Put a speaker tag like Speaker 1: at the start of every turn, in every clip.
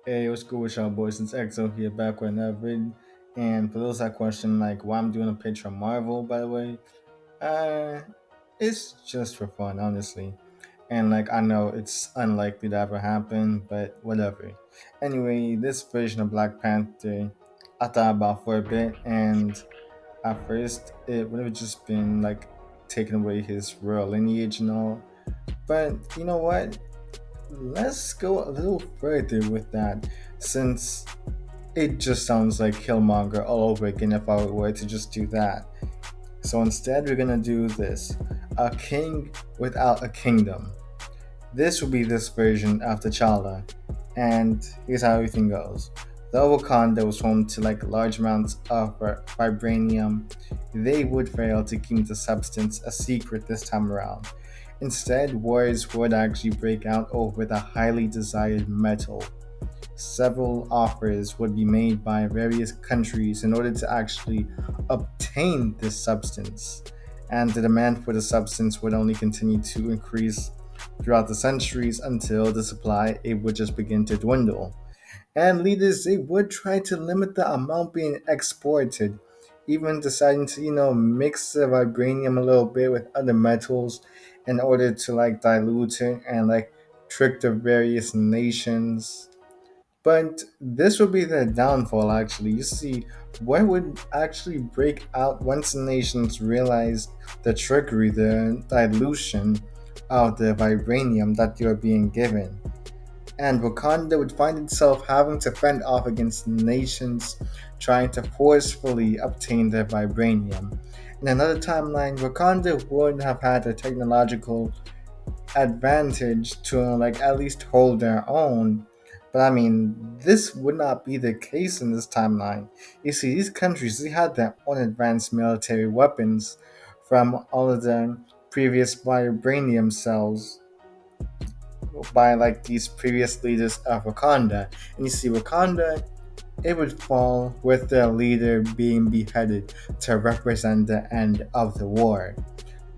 Speaker 1: Hey, what's cool with y'all boys? It's EXO here back with another vid. And for those that question like why I'm doing a pitch from Marvel, by the way, uh it's just for fun, honestly. And like I know it's unlikely to ever happen, but whatever. Anyway, this version of Black Panther I thought about for a bit, and at first it would have just been like taking away his royal lineage and all. But you know what? Let's go a little further with that, since it just sounds like Killmonger all over again if I were to just do that. So instead, we're gonna do this: a king without a kingdom. This will be this version of T'Challa, and here's how everything goes. Though Wakanda was home to like large amounts of vibranium, they would fail to keep the substance a secret this time around. Instead, wars would actually break out over the highly desired metal. Several offers would be made by various countries in order to actually obtain this substance, and the demand for the substance would only continue to increase throughout the centuries until the supply it would just begin to dwindle. And leaders they would try to limit the amount being exported, even deciding to mix the vibranium a little bit with other metals in order to like dilute it and like trick the various nations. But this would be the downfall, actually. You see, what would actually break out once the nations realized the trickery, the dilution of the vibranium that you're being given? And Wakanda would find itself having to fend off against nations trying to forcefully obtain their vibranium. In another timeline, Wakanda would have had a technological advantage to like at least hold their own. But I mean, this would not be the case in this timeline. You see, these countries they had their own advanced military weapons from all of the previous vibranium cells by like these previous leaders of Wakanda. And you see, Wakanda it would fall with their leader being beheaded to represent the end of the war.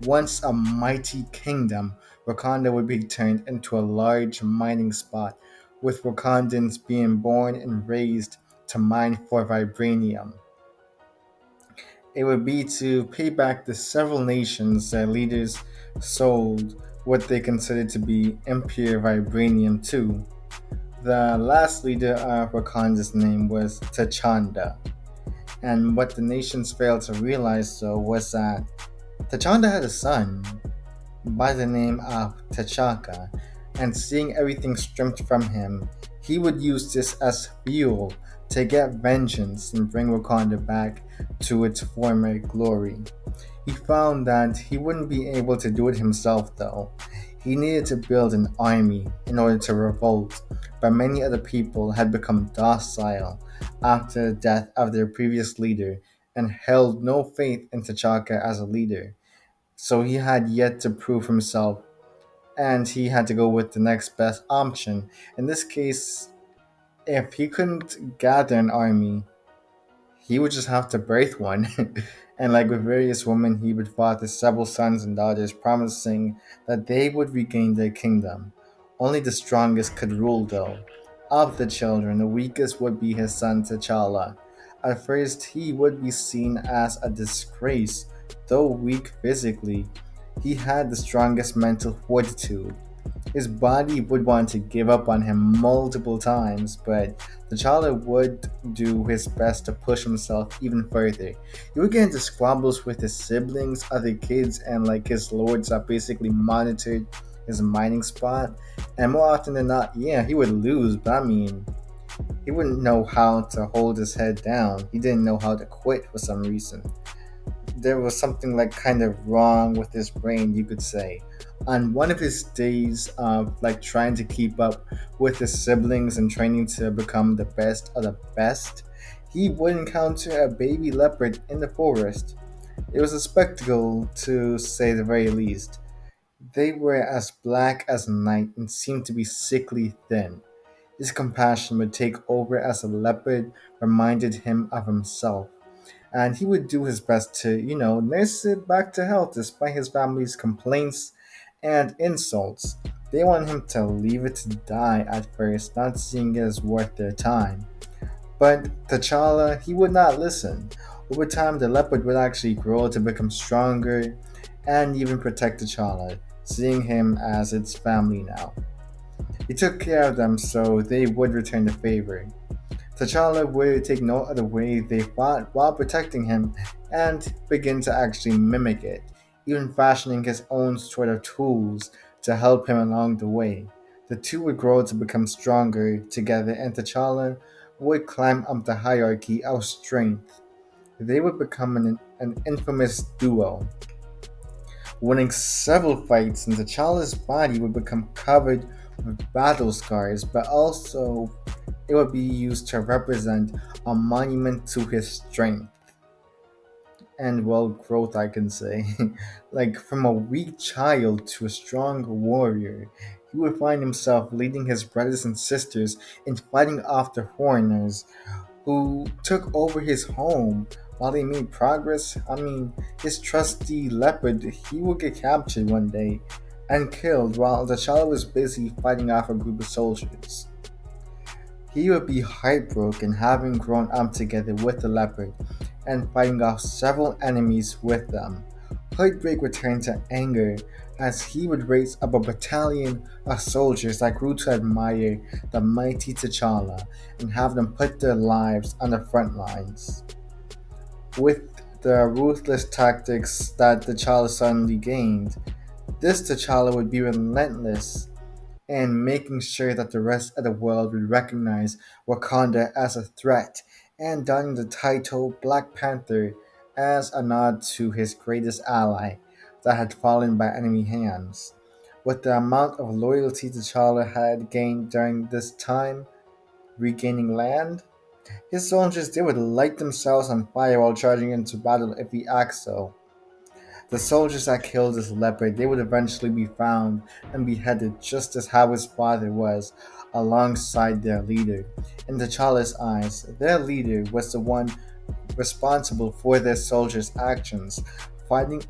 Speaker 1: Once a mighty kingdom, Wakanda would be turned into a large mining spot, with Wakandans being born and raised to mine for vibranium. It would be to pay back the several nations their leaders sold what they considered to be impure vibranium to. The last leader of Wakanda's name was T'Chanda, and what the nations failed to realize though was that T'Chanda had a son by the name of T'Chaka, and seeing everything stripped from him, he would use this as fuel to get vengeance and bring Wakanda back to its former glory. He found that he wouldn't be able to do it himself though. He needed to build an army in order to revolt, but many other people had become docile after the death of their previous leader and held no faith in T'Chaka as a leader. So he had yet to prove himself, and he had to go with the next best option. In this case, if he couldn't gather an army, he would just have to birth one. And like with various women, he would father several sons and daughters, promising that they would regain their kingdom. Only the strongest could rule, though. Of the children, the weakest would be his son T'Challa. At first, he would be seen as a disgrace, though weak physically. He had the strongest mental fortitude. His body would want to give up on him multiple times, but T'Challa would do his best to push himself even further. He would get into squabbles with his siblings, other kids, and like his lords that basically monitored his mining spot. And more often than not, yeah, he would lose, but I mean, he wouldn't know how to hold his head down. He didn't know how to quit for some reason. There was something like kind of wrong with his brain, you could say. On one of his days of like trying to keep up with his siblings and training to become the best of the best, he would encounter a baby leopard in the forest. It was a spectacle to say the very least. They were as black as night and seemed to be sickly thin. His compassion would take over as the leopard reminded him of himself, and he would do his best to, nurse it back to health despite his family's complaints and insults. They want him to leave it to die at first, not seeing it as worth their time. But T'Challa, he would not listen. Over time, the leopard would actually grow to become stronger and even protect T'Challa, seeing him as its family now. He took care of them so they would return the favor. T'Challa would take no other way they fought while protecting him and begin to actually mimic it, even fashioning his own sort of tools to help him along the way. The two would grow to become stronger together, and T'Challa would climb up the hierarchy of strength. They would become an infamous duo, winning several fights, and T'Challa's body would become covered with battle scars, but also it would be used to represent a monument to his strength and well growth, I can say. Like from a weak child to a strong warrior, he would find himself leading his brothers and sisters in fighting off the foreigners who took over his home. While they made progress, his trusty leopard, he would get captured one day and killed while the child was busy fighting off a group of soldiers. He would be heartbroken having grown up together with the leopard and fighting off several enemies with them. Heartbreak would turn to anger as he would raise up a battalion of soldiers that grew to admire the mighty T'Challa and have them put their lives on the front lines. With the ruthless tactics that T'Challa suddenly gained, this T'Challa would be relentless and making sure that the rest of the world would recognize Wakanda as a threat, and donning the title Black Panther as a nod to his greatest ally that had fallen by enemy hands. With the amount of loyalty T'Challa had gained during this time regaining land, his soldiers they would light themselves on fire while charging into battle if he asked so. The soldiers that killed this leopard, they would eventually be found and beheaded just as how his father was, alongside their leader. In T'Challa's eyes, their leader was the one responsible for their soldiers' actions. Finding,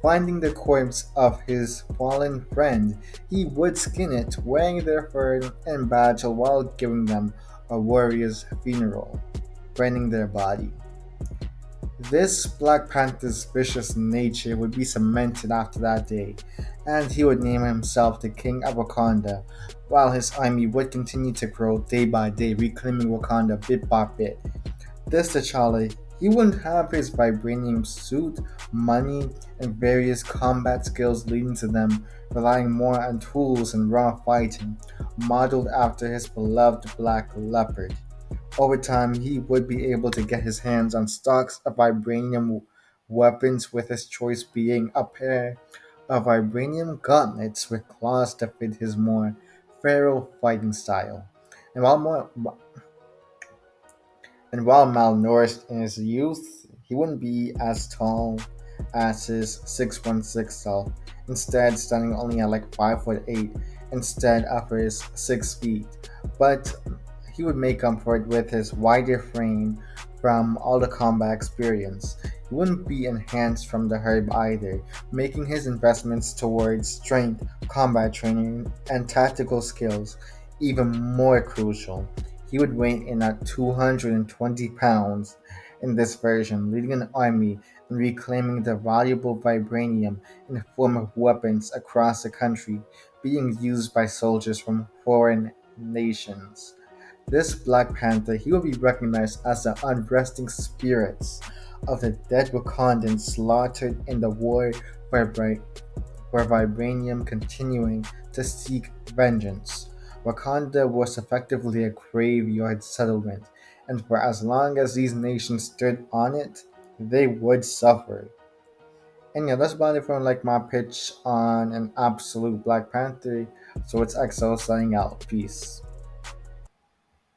Speaker 1: finding the corpse of his fallen friend, he would skin it, wearing their fur and badge while giving them a warrior's funeral, burning their body. This Black Panther's vicious nature would be cemented after that day, and he would name himself the King of Wakanda, while his army would continue to grow day by day, reclaiming Wakanda bit by bit. This T'Challa, he wouldn't have his vibranium suit, money, and various combat skills leading to them relying more on tools and raw fighting, modeled after his beloved Black Leopard. Over time, he would be able to get his hands on stocks of vibranium weapons, with his choice being a pair of vibranium gauntlets with claws to fit his more feral fighting style. And while more, and while malnourished in his youth, he wouldn't be as tall as his 6'1" self, instead standing only at like 5'8" instead of his 6 feet. But he would make up for it with his wider frame from all the combat experience. He wouldn't be enhanced from the herb either, making his investments towards strength, combat training, and tactical skills even more crucial. He would weigh in at 220 pounds in this version, leading an army and reclaiming the valuable vibranium in the form of weapons across the country being used by soldiers from foreign nations. This Black Panther, he will be recognized as the unresting spirits of the dead Wakandans slaughtered in the war for, for vibranium, continuing to seek vengeance. Wakanda was effectively a graveyard settlement, and for as long as these nations stood on it, they would suffer. And yeah, that's about it from like my pitch on an absolute Black Panther. So it's XO signing out. Peace.